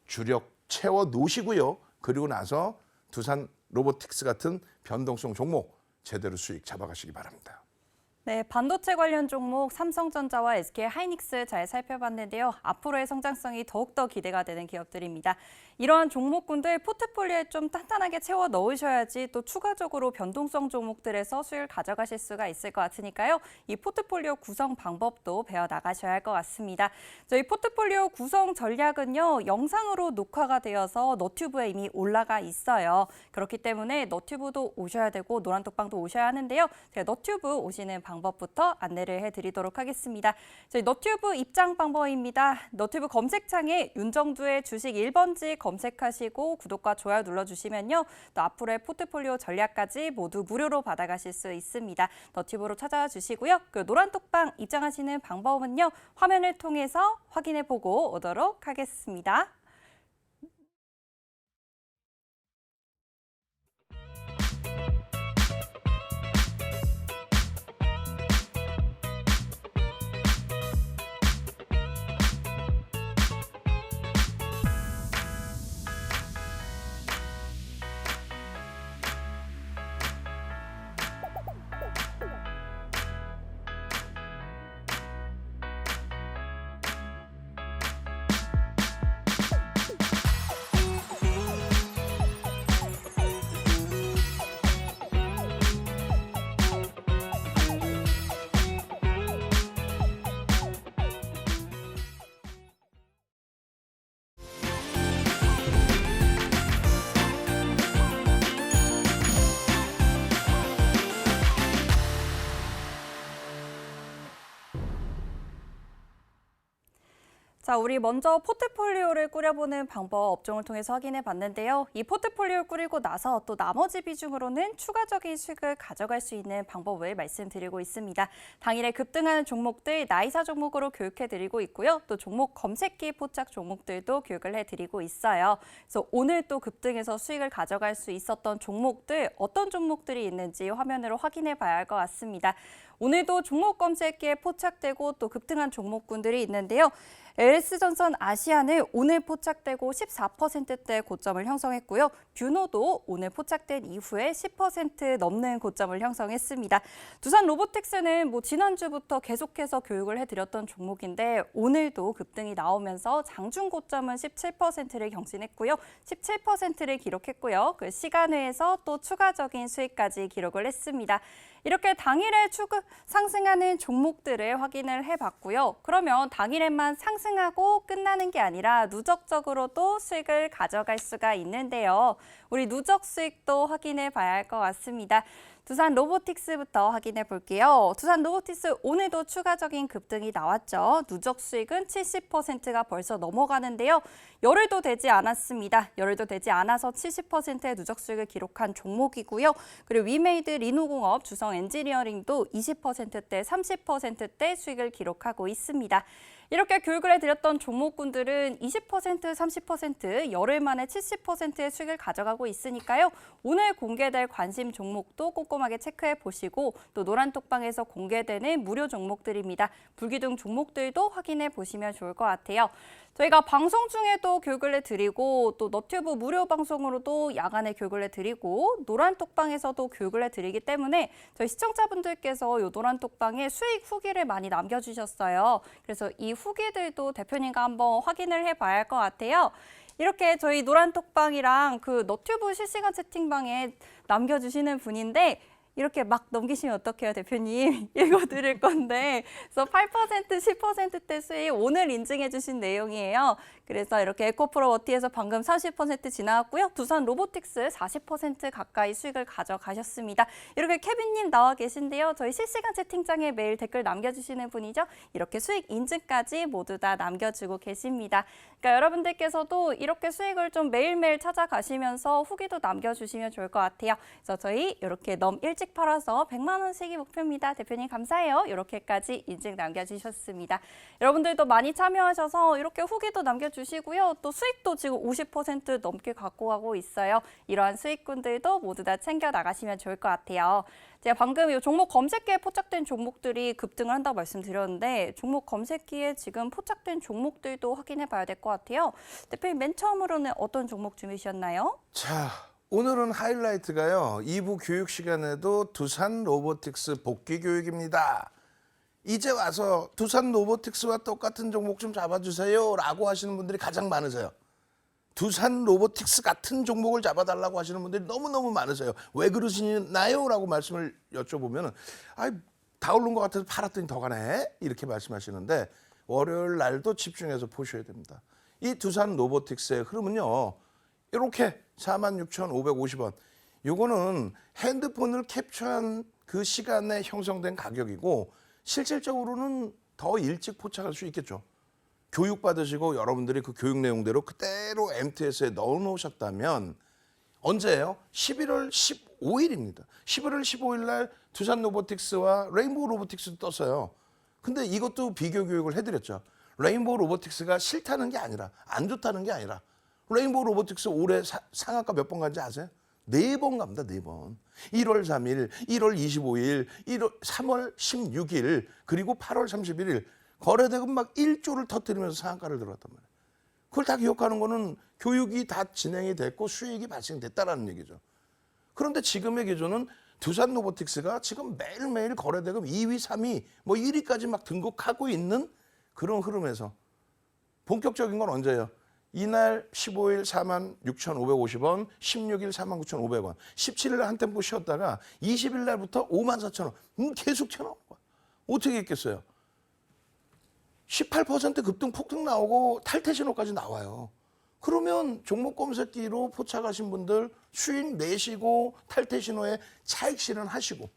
주력 채워 놓으시고요. 그리고 나서 두산 로보틱스 같은 변동성 종목 제대로 수익 잡아가시기 바랍니다. 네, 반도체 관련 종목 삼성전자와 SK 하이닉스 잘 살펴봤는데요. 앞으로의 성장성이 더욱더 기대가 되는 기업들입니다. 이러한 종목군들 포트폴리오에 좀 단단하게 채워 넣으셔야지 또 추가적으로 변동성 종목들에서 수익을 가져가실 수가 있을 것 같으니까요. 이 포트폴리오 구성 방법도 배워나가셔야 할 것 같습니다. 저희 포트폴리오 구성 전략은요. 영상으로 녹화가 되어서 너튜브에 이미 올라가 있어요. 그렇기 때문에 너튜브도 오셔야 되고 노란톡방도 오셔야 하는데요. 제가 너튜브 오시는 방법부터 안내를 해드리도록 하겠습니다. 저희 너튜브 입장 방법입니다. 너튜브 검색창에 윤정두의 주식 1번지 검색하시고 구독과 좋아요 눌러주시면요. 또 앞으로의 포트폴리오 전략까지 모두 무료로 받아가실 수 있습니다. 너튜브로 찾아와 주시고요. 그 노란톡방 입장하시는 방법은요. 화면을 통해서 확인해보고 오도록 하겠습니다. 자, 우리 먼저 포트폴리오를 꾸려보는 방법 업종을 통해서 확인해 봤는데요. 이 포트폴리오를 꾸리고 나서 또 나머지 비중으로는 추가적인 수익을 가져갈 수 있는 방법을 말씀드리고 있습니다. 당일에 급등하는 종목들 나이사 종목으로 교육해 드리고 있고요. 또 종목 검색기 포착 종목들도 교육을 해드리고 있어요. 그래서 오늘 또 급등해서 수익을 가져갈 수 있었던 종목들 어떤 종목들이 있는지 화면으로 확인해 봐야 할 것 같습니다. 오늘도 종목 검색기에 포착되고 또 급등한 종목군들이 있는데요. LS전선 아시아는 오늘 포착되고 14%대 고점을 형성했고요. 뷰노도 오늘 포착된 이후에 10% 넘는 고점을 형성했습니다. 두산 로보틱스는 지난주부터 계속해서 교육을 해드렸던 종목인데 오늘도 급등이 나오면서 장중 고점은 17%를 경신했고요. 17%를 기록했고요. 그 시간외에서 또 추가적인 수익까지 기록을 했습니다. 이렇게 당일에 상승하는 종목들을 확인을 해봤고요. 그러면 당일에만 상승하고 끝나는 게 아니라 누적적으로도 수익을 가져갈 수가 있는데요. 우리 누적 수익도 확인해 봐야 할 것 같습니다. 두산 로보틱스부터 확인해 볼게요. 두산 로보틱스 오늘도 추가적인 급등이 나왔죠. 누적 수익은 70%가 벌써 넘어가는데요. 열흘도 되지 않았습니다. 열흘도 되지 않아서 70%의 누적 수익을 기록한 종목이고요. 그리고 위메이드 리노공업, 주성 엔지니어링도 20%대, 30%대 수익을 기록하고 있습니다. 이렇게 교육을 해드렸던 종목군들은 20%, 30%, 열흘 만에 70%의 수익을 가져가고 있으니까요. 오늘 공개될 관심 종목도 꼼꼼하게 체크해 보시고 또 노란톡방에서 공개되는 무료 종목들입니다. 불기둥 종목들도 확인해 보시면 좋을 것 같아요. 저희가 방송 중에도 교육을 해드리고 또 너튜브 무료 방송으로도 야간에 교육을 해드리고 노란톡방에서도 교육을 해드리기 때문에 저희 시청자분들께서 이 노란톡방에 수익 후기를 많이 남겨주셨어요. 그래서 이 후기들도 대표님과 한번 확인을 해봐야 할 것 같아요. 이렇게 저희 노란톡방이랑 그 너튜브 실시간 채팅방에 남겨주시는 분인데 이렇게 막 넘기시면 어떡해요, 대표님? 읽어드릴 건데. 그래서 8%, 10%대 수익 오늘 인증해 주신 내용이에요. 그래서 이렇게 에코프로 워티에서 방금 30% 지나갔고요. 두산 로보틱스 40% 가까이 수익을 가져가셨습니다. 이렇게 케빈님 나와 계신데요. 저희 실시간 채팅창에 매일 댓글 남겨주시는 분이죠. 이렇게 수익 인증까지 모두 다 남겨주고 계십니다. 그러니까 여러분들께서도 이렇게 수익을 좀 매일매일 찾아가시면서 후기도 남겨주시면 좋을 것 같아요. 그래서 저희 이렇게 일찍 팔아서 100만 원씩이 목표입니다. 대표님 감사해요. 이렇게까지 인증 남겨주셨습니다. 여러분들도 많이 참여하셔서 이렇게 후기도 남겨주시고요. 또 수익도 지금 50% 넘게 갖고 가고 있어요. 이러한 수익군들도 모두 다 챙겨 나가시면 좋을 것 같아요. 제가 방금 이 종목 검색기에 포착된 종목들이 급등을 한다고 말씀드렸는데 종목 검색기에 지금 포착된 종목들도 확인해 봐야 될 것 같아요. 대표님 맨 처음으로는 어떤 종목 준비하셨나요? 자, 오늘은 하이라이트가요. 2부 교육 시간에도 두산 로보틱스 복귀 교육입니다. 이제 와서 두산 로보틱스와 똑같은 종목 좀 잡아주세요 라고 하시는 분들이 가장 많으세요. 두산 로보틱스 같은 종목을 잡아달라고 하시는 분들이 너무너무 많으세요. 왜 그러시나요? 라고 말씀을 여쭤보면 다 오른 것 같아서 팔았더니 더 가네? 이렇게 말씀하시는데 월요일 날도 집중해서 보셔야 됩니다. 이 두산 로보틱스의 흐름은요. 이렇게 46,550원. 요거는 핸드폰을 캡처한 그 시간에 형성된 가격이고 실질적으로는 더 일찍 포착할 수 있겠죠. 교육받으시고 여러분들이 그 교육 내용대로 그대로 MTS에 넣어놓으셨다면 언제예요? 11월 15일입니다. 11월 15일 날 두산 로보틱스와 레인보우 로보틱스도 떴어요. 근데 이것도 비교 교육을 해드렸죠. 레인보우 로보틱스가 싫다는 게 아니라 안 좋다는 게 아니라 레인보우 로보틱스 올해 상한가 몇 번 간지 아세요? 4번 갑니다. 4번. 1월 3일, 1월 25일, 3월 16일, 그리고 8월 31일 거래대금 막 1조를 터뜨리면서 상한가를 들어갔단 말이에요. 그걸 다 기억하는 거는 교육이 다 진행이 됐고 수익이 발생됐다라는 얘기죠. 그런데 지금의 기조는 두산 로보틱스가 지금 매일매일 거래대금 2위, 3위, 1위까지 막 등극하고 있는 그런 흐름에서 본격적인 건 언제예요? 이날 15일 46,550원, 16일 49,500원, 17일 날 한 템포 쉬었다가 20일 날부터 54,000원 계속 튀어나오는 거야. 어떻게 했겠어요? 18% 급등 폭등 나오고 탈퇴 신호까지 나와요. 그러면 종목 검색기로 포착하신 분들 수익 내시고 탈퇴 신호에 차익 실현하시고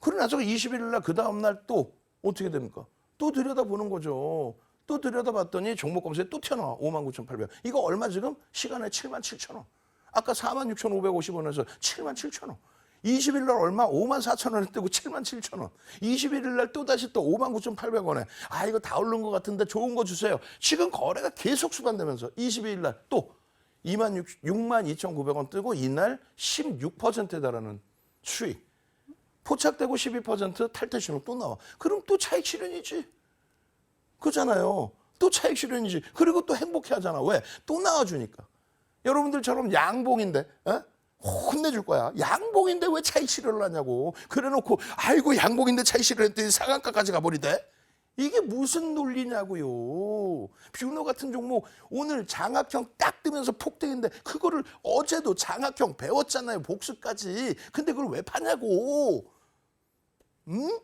그러고 나서 21일 날 그 다음 날 또 어떻게 됩니까? 또 들여다보는 거죠. 또 들여다봤더니 종목 검색에 또 튀어나와. 59,800원. 이거 얼마 지금? 시간에 77,000원. 아까 46,550원에서 77,000원. 20일 날 얼마? 54,000원에 뜨고 77,000원. 21일 날 또다시 또 59,800원에 이거 다 오른 것 같은데 좋은 거 주세요. 지금 거래가 계속 수반되면서 22일 날 또 62,900원 뜨고 이날 16%에 달하는 수익. 포착되고 12% 탈퇴 신호 또 나와. 그럼 또 차익 실현이지. 그잖아요. 또 차익 실현이지. 그리고 또 행복해 하잖아. 왜? 또 나와주니까. 여러분들처럼 양봉인데 혼내줄 거야. 양봉인데 왜 차익 실현을 하냐고. 그래놓고 아이고 양봉인데 차익 실현했더니 상한가까지 가버리대. 이게 무슨 논리냐고요. 뷰노 같은 종목 오늘 장악형 딱 뜨면서 폭등인데 그거를 어제도 장악형 배웠잖아요. 복수까지. 근데 그걸 왜 파냐고. 응?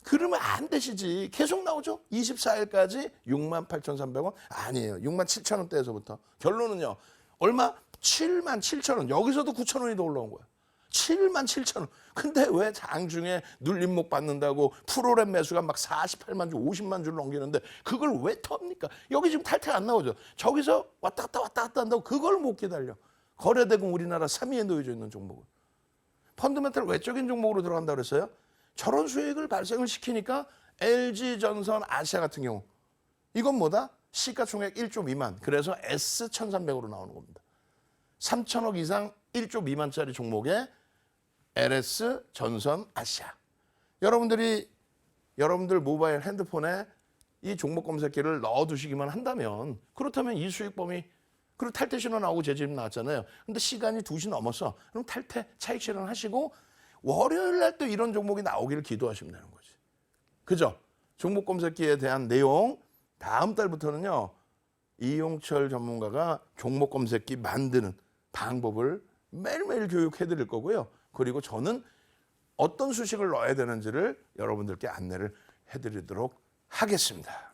그러면 안 되시지. 계속 나오죠. 24일까지 68,300원. 아니에요. 67,000원대에서부터. 결론은요. 얼마? 77,000원. 여기서도 9,000원이 더 올라온 거야. 77,000원. 근데 왜 장중에 눌림목 받는다고 프로그램 매수가 막 48만 주, 50만 주를 넘기는데 그걸 왜 텁니까? 여기 지금 탈퇴 안 나오죠. 저기서 왔다 갔다 한다고 그걸 못 기다려. 거래대금 우리나라 3위에 놓여져 있는 종목을. 펀드멘탈 외적인 종목으로 들어간다고 그랬어요. 저런 수익을 발생을 시키니까 LG전선 아시아 같은 경우 이건 뭐다? 시가총액 1조 미만. 그래서 S1300으로 나오는 겁니다. 3천억 이상 1조 미만짜리 종목에 LS 전선 아시아. 여러분들 모바일 핸드폰에 이 종목 검색기를 넣어두시기만 한다면 그렇다면 이 수익 범위 그리고 탈퇴 신호 나오고 재집입 나왔잖아요. 근데 시간이 2시 넘었어. 그럼 탈퇴 차익 실현 하시고 월요일 날 또 이런 종목이 나오기를 기도하시면 되는 거지. 그죠? 종목 검색기에 대한 내용 다음 달부터는요. 이용철 전문가가 종목 검색기 만드는 방법을 매일매일 교육해 드릴 거고요. 그리고 저는 어떤 수식을 넣어야 되는지를 여러분들께 안내를 해드리도록 하겠습니다.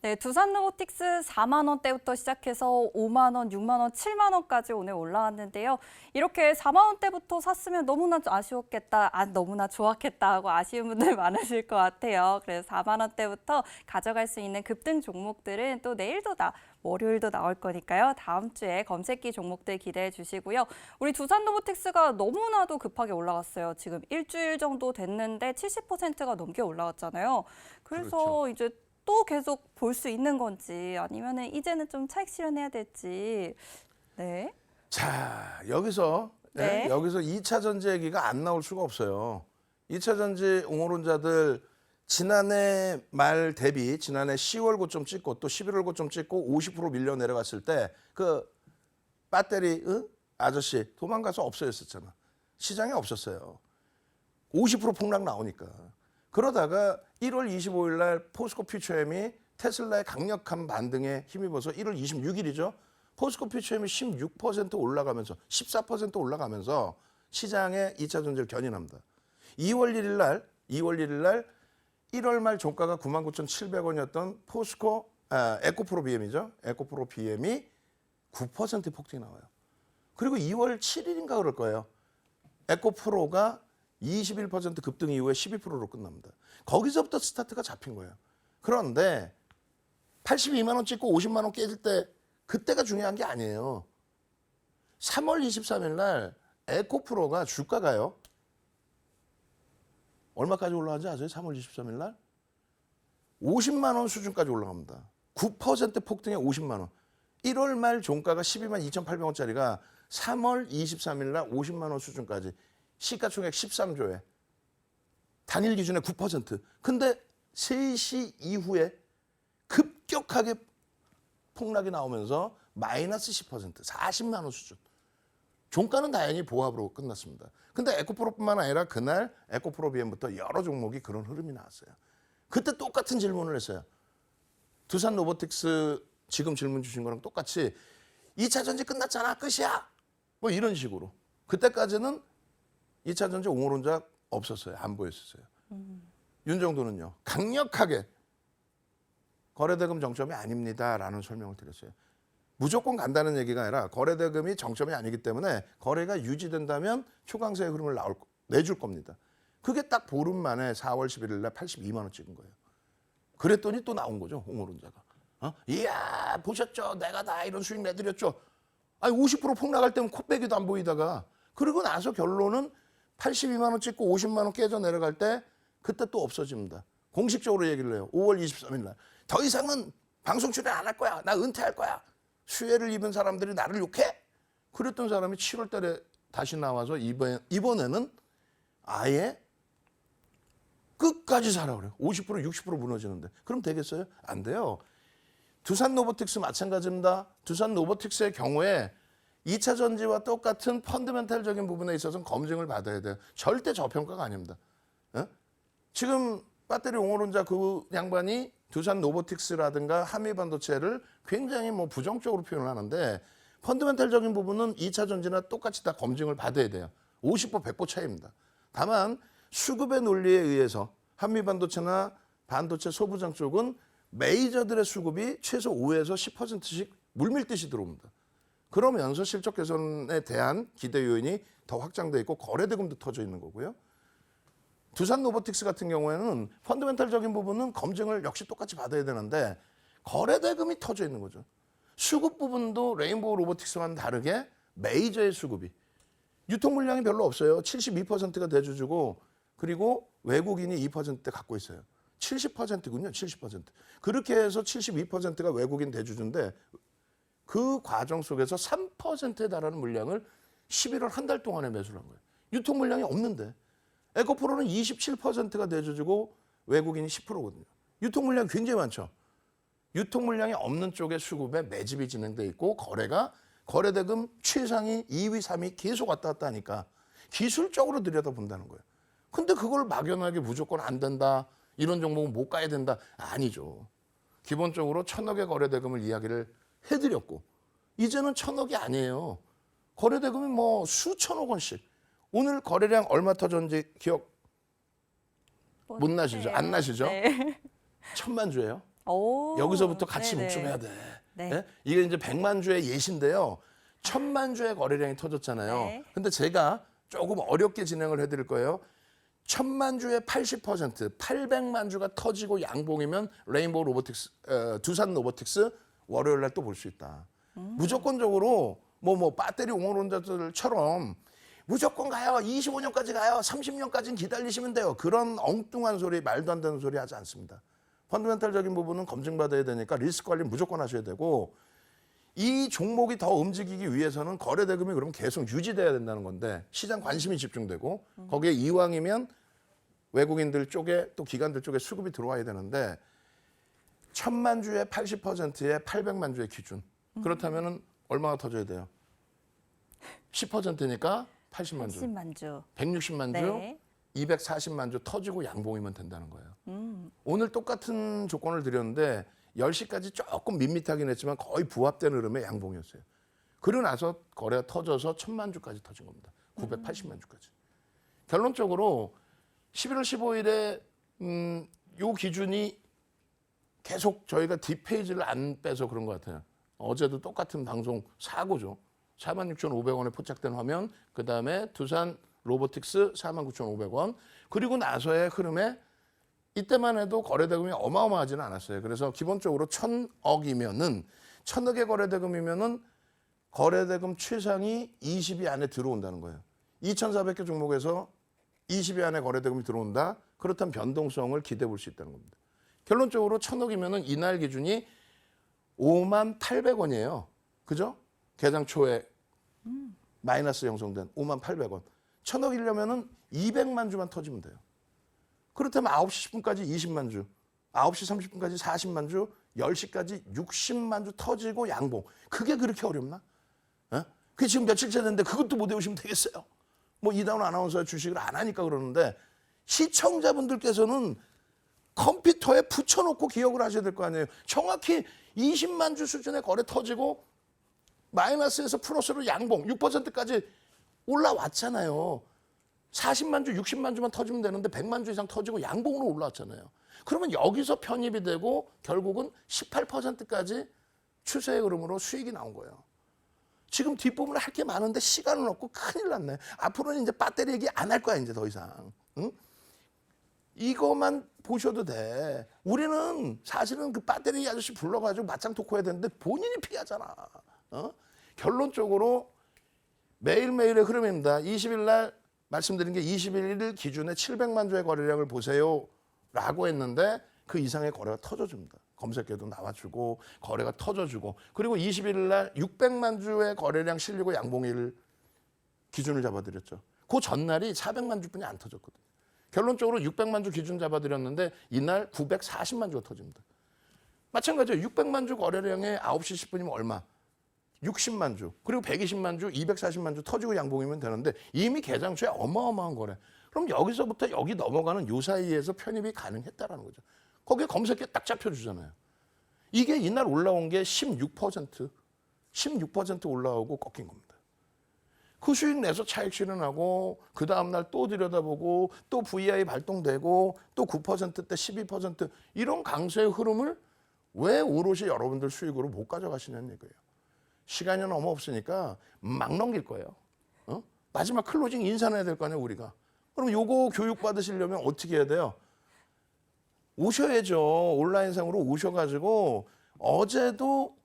네, 두산 로보틱스 4만 원대부터 시작해서 5만 원, 6만 원, 7만 원까지 오늘 올라왔는데요. 이렇게 4만 원대부터 샀으면 너무나 아쉬웠겠다, 너무나 좋았겠다 하고 아쉬운 분들 많으실 것 같아요. 그래서 4만 원대부터 가져갈 수 있는 급등 종목들은 또 내일도 월요일도 나올 거니까요. 다음 주에 검색기 종목들 기대해 주시고요. 우리 두산 로보틱스가 너무나도 급하게 올라갔어요. 지금 일주일 정도 됐는데 70%가 넘게 올라왔잖아요. 그래서 그렇죠. 이제 또 계속 볼 수 있는 건지 아니면은 이제는 좀 차익 실현해야 될지. 네. 자, 여기서 네. 여기서 2차 전지 얘기가 안 나올 수가 없어요. 2차 전지 옹호론자들 지난해 말 대비 지난해 10월 고점 찍고 또 11월 고점 찍고 50% 밀려 내려갔을 때 그 배터리 아저씨 도망가서 없어졌었잖아. 시장에 없었어요. 50% 폭락 나오니까. 그러다가 1월 25일 날 포스코 퓨처엠이 테슬라의 강력한 반등에 힘입어서 1월 26일이죠. 포스코 퓨처엠이 16% 올라가면서 14% 올라가면서 시장에 2차 전지를 견인합니다. 2월 1일 날 1월 말 종가가 99,700원이었던 포스코 에코프로 BM이죠. 에코프로 BM이 9% 폭등이 나와요. 그리고 2월 7일인가 그럴 거예요. 에코프로가 21% 급등 이후에 12%로 끝납니다. 거기서부터 스타트가 잡힌 거예요. 그런데 82만 원 찍고 50만 원 깨질 때 그때가 중요한 게 아니에요. 3월 23일 날 에코프로가 주가가요. 얼마까지 올라가는지 아세요? 3월 23일 날 50만 원 수준까지 올라갑니다. 9% 폭등에 50만 원. 1월 말 종가가 12만 2,800원짜리가 3월 23일 날 50만 원 수준까지 시가총액 13조에 단일 기준에 9%. 근데 3시 이후에 급격하게 폭락이 나오면서 마이너스 10%, 40만 원 수준. 종가는 다행히 보합으로 끝났습니다. 근데 에코프로뿐만 아니라 그날 에코프로 BM부터 여러 종목이 그런 흐름이 나왔어요. 그때 똑같은 질문을 했어요. 두산 로보틱스 지금 질문 주신 거랑 똑같이 2차 전지 끝났잖아, 끝이야. 뭐 이런 식으로. 그때까지는 2차 전지 옹호론자 없었어요. 안 보였었어요. 윤정도는요. 강력하게 거래대금 정점이 아닙니다라는 설명을 드렸어요. 무조건 간다는 얘기가 아니라 거래대금이 정점이 아니기 때문에 거래가 유지된다면 초강세의 흐름을 내줄 겁니다. 그게 딱 보름 만에 4월 11일 날 82만 원 찍은 거예요. 그랬더니 또 나온 거죠. 옹호론자가. 이야 보셨죠? 내가 다 이런 수익 내드렸죠. 아니 50% 폭락할 때면 코빼기도 안 보이다가 그리고 나서 결론은 82만 원 찍고 50만 원 깨져 내려갈 때 그때 또 없어집니다. 공식적으로 얘기를 해요. 5월 23일 날. 더 이상은 방송 출연 안 할 거야. 나 은퇴할 거야. 수혜를 입은 사람들이 나를 욕해. 그랬던 사람이 7월 달에 다시 나와서 이번에는 아예 끝까지 사라 그래요. 50% 60% 무너지는데. 그럼 되겠어요? 안 돼요. 두산 로보틱스 마찬가지입니다. 두산 로보틱스의 경우에 2차 전지와 똑같은 펀더멘탈적인 부분에 있어서는 검증을 받아야 돼요. 절대 저평가가 아닙니다. 어? 지금 배터리 옹호론자 그 양반이 두산 로보틱스라든가 한미반도체를 굉장히 뭐 부정적으로 표현을 하는데 펀더멘탈적인 부분은 2차 전지나 똑같이 다 검증을 받아야 돼요. 50% 100% 차이입니다. 다만 수급의 논리에 의해서 한미반도체나 반도체 소부장 쪽은 메이저들의 수급이 최소 5에서 10%씩 물밀듯이 들어옵니다. 그러면서 실적 개선에 대한 기대 요인이 더 확장돼 있고 거래대금도 터져 있는 거고요. 두산 로보틱스 같은 경우에는 펀더멘탈적인 부분은 검증을 역시 똑같이 받아야 되는데 거래대금이 터져 있는 거죠. 수급 부분도 레인보우 로보틱스와는 다르게 메이저의 수급이 유통 물량이 별로 없어요. 72%가 대주주고 그리고 외국인이 2%대 갖고 있어요. 70%군요. 70%. 그렇게 해서 72%가 외국인 대주주인데 그 과정 속에서 3%에 달하는 물량을 11월 한 달 동안에 매수를 한 거예요. 유통 물량이 없는데. 에코프로는 27%가 대주주고 외국인이 10%거든요. 유통 물량이 굉장히 많죠. 유통 물량이 없는 쪽의 수급에 매집이 진행돼 있고 거래대금 최상위 2위, 3위 계속 왔다 갔다 하니까 기술적으로 들여다본다는 거예요. 근데 그걸 막연하게 무조건 안 된다. 이런 종목은 못 가야 된다. 아니죠. 기본적으로 1,000억의 거래대금을 이야기를 해드렸고 이제는 1,000억이 아니에요. 거래대금이 뭐 수천억 원씩. 오늘 거래량 얼마 터졌는지 기억 못 나시죠? 안 나시죠? 네. 1,000만 주예요. 오, 여기서부터 같이 네네. 묵춤해야 돼. 네. 예? 이게 이제 100만 주의 예시인데요. 1,000만 주의 거래량이 터졌잖아요. 네. 근데 제가 조금 어렵게 진행을 해드릴 거예요. 1,000만 주의 80%, 800만 주가 터지고 양봉이면 레인보우 로보틱스, 두산 로보틱스 월요일 날 또 볼 수 있다. 무조건적으로 뭐 배터리 옹호론자들처럼 무조건 가요. 25년까지 가요. 30년까지는 기다리시면 돼요. 그런 엉뚱한 소리, 말도 안 되는 소리 하지 않습니다. 펀더멘탈적인 부분은 검증받아야 되니까 리스크 관리 무조건 하셔야 되고 이 종목이 더 움직이기 위해서는 거래대금이 그럼 계속 유지돼야 된다는 건데 시장 관심이 집중되고 거기에 이왕이면 외국인들 쪽에 또 기관들 쪽에 수급이 들어와야 되는데 1,000만 주에 80%에 800만 주의 기준. 그렇다면은 얼마가 터져야 돼요? 10%니까 80만 주. 80만 주. 160만 주, 네. 240만 주 터지고 양봉이면 된다는 거예요. 오늘 똑같은 조건을 드렸는데 10시까지 조금 밋밋하긴 했지만 거의 부합된 흐름의 양봉이었어요. 그러고 나서 거래가 터져서 1,000만 주까지 터진 겁니다. 980만 주까지. 결론적으로 11월 15일에 요 기준이 계속 저희가 뒷페이지를 안 빼서 그런 것 같아요. 어제도 똑같은 방송 사고죠. 46,500원에 포착된 화면, 그다음에 두산 로보틱스 49,500원. 그리고 나서의 흐름에 이때만 해도 거래대금이 어마어마하지는 않았어요. 그래서 기본적으로 1,000억이면은 1,000억의 거래대금이면은 거래대금 최상이 20위 안에 들어온다는 거예요. 2,400개 종목에서 20위 안에 거래대금이 들어온다. 그렇다면 변동성을 기대해 볼 수 있다는 겁니다. 결론적으로 1,000억이면은 이날 기준이 58,800원이에요. 그죠? 개장 초에 마이너스 형성된 58,800원. 1,000억이려면은 200만 주만 터지면 돼요. 그렇다면 9시 10분까지 20만 주, 9시 30분까지 40만 주, 10시까지 60만 주 터지고 양봉. 그게 그렇게 어렵나? 어? 그게 지금 며칠째 됐는데 그것도 못 외우시면 되겠어요. 뭐 이다운 아나운서가 주식을 안 하니까 그러는데 시청자분들께서는 컴퓨터에 붙여놓고 기억을 하셔야 될 거 아니에요. 정확히 20만 주 수준의 거래 터지고 마이너스에서 플러스로 양봉 6%까지 올라왔잖아요. 40만 주, 60만 주만 터지면 되는데 100만 주 이상 터지고 양봉으로 올라왔잖아요. 그러면 여기서 편입이 되고 결국은 18%까지 추세의 흐름으로 수익이 나온 거예요. 지금 뒷부분에 할 게 많은데 시간은 없고 큰일 났네. 앞으로는 이제 배터리 얘기 안 할 거야 이제 더 이상. 응? 이것만 보셔도 돼. 우리는 사실은 그 배터리 아저씨 불러가지고 맞짱 토크 해야 되는데 본인이 피하잖아. 어? 결론적으로 매일매일의 흐름입니다. 20일 날 말씀드린 게 21일 기준에 700만 주의 거래량을 보세요 라고 했는데 그 이상의 거래가 터져줍니다. 검색해도 나와주고 거래가 터져주고 그리고 21일 날 600만 주의 거래량 실리고 양봉일 기준을 잡아드렸죠. 그 전날이 400만 주뿐이 안 터졌거든요. 결론적으로 600만 주 기준 잡아드렸는데 이날 940만 주가 터집니다. 마찬가지로 600만 주 거래량에 9시 10분이면 얼마? 60만 주, 그리고 120만 주, 240만 주 터지고 양봉이면 되는데 이미 개장 초에 어마어마한 거래. 그럼 여기서부터 여기 넘어가는 요 사이에서 편입이 가능했다라는 거죠. 거기에 검색에 딱 잡혀주잖아요. 이게 이날 올라온 게 16% 올라오고 꺾인 겁니다. 그 수익 내서 차익 실현하고 그 다음날 또 들여다보고 또 VI 발동되고 또 9%대 12% 이런 강세의 흐름을 왜 오롯이 여러분들 수익으로 못 가져가시냐는 얘기예요. 시간이 너무 없으니까 막 넘길 거예요. 마지막 클로징 인사해야 될 거 아니에요, 우리가. 그럼 요거 교육 받으시려면 어떻게 해야 돼요? 오셔야죠. 온라인상으로 오셔가지고 어제도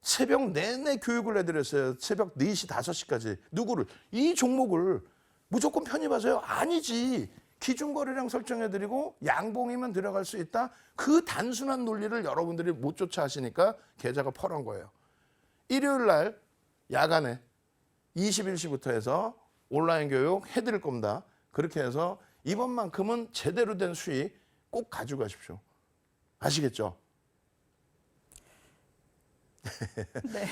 새벽 내내 교육을 해드렸어요. 새벽 4시, 5시까지. 누구를? 이 종목을 무조건 편입하세요? 아니지. 기준 거래량 설정해드리고 양봉이면 들어갈 수 있다. 그 단순한 논리를 여러분들이 못 쫓아 하시니까 계좌가 펄한 거예요. 일요일 날 야간에 21시부터 해서 온라인 교육 해드릴 겁니다. 그렇게 해서 이번만큼은 제대로 된 수익 꼭 가져가십시오. 아시겠죠? 네.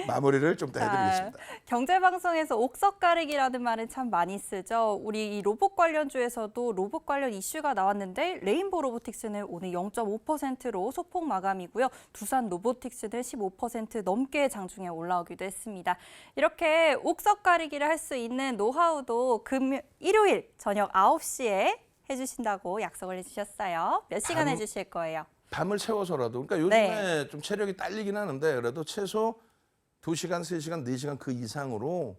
마무리를 좀 더 해드리겠습니다. 경제방송에서 옥석 가리기라는 말은 참 많이 쓰죠. 우리 이 로봇 관련주에서도 로봇 관련 이슈가 나왔는데 레인보우 로보틱스는 오늘 0.5%로 소폭 마감이고요. 두산 로보틱스는 15% 넘게 장중에 올라오기도 했습니다. 이렇게 옥석 가리기를 할 수 있는 노하우도 일요일 저녁 9시에 해주신다고 약속을 해주셨어요. 몇 시간 해주실 거예요? 밤을 새워서라도. 그러니까 요즘에 좀 체력이 딸리긴 하는데 그래도 최소 2시간, 3시간, 4시간 그 이상으로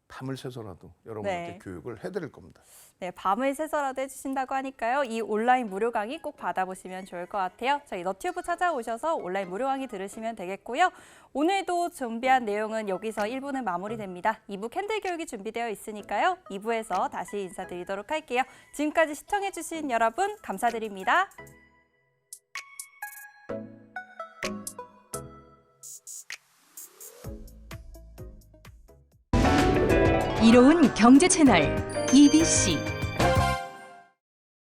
밤을 새서라도 여러분한테 교육을 해드릴 겁니다. 네, 밤을 새서라도 해주신다고 하니까요. 이 온라인 무료 강의 꼭 받아보시면 좋을 것 같아요. 저희 너튜브 찾아오셔서 온라인 무료 강의 들으시면 되겠고요. 오늘도 준비한 내용은 여기서 1부는 마무리됩니다. 2부 캔들 교육이 준비되어 있으니까요. 2부에서 다시 인사드리도록 할게요. 지금까지 시청해주신 여러분 감사드립니다. 이로운 경제 채널 EBC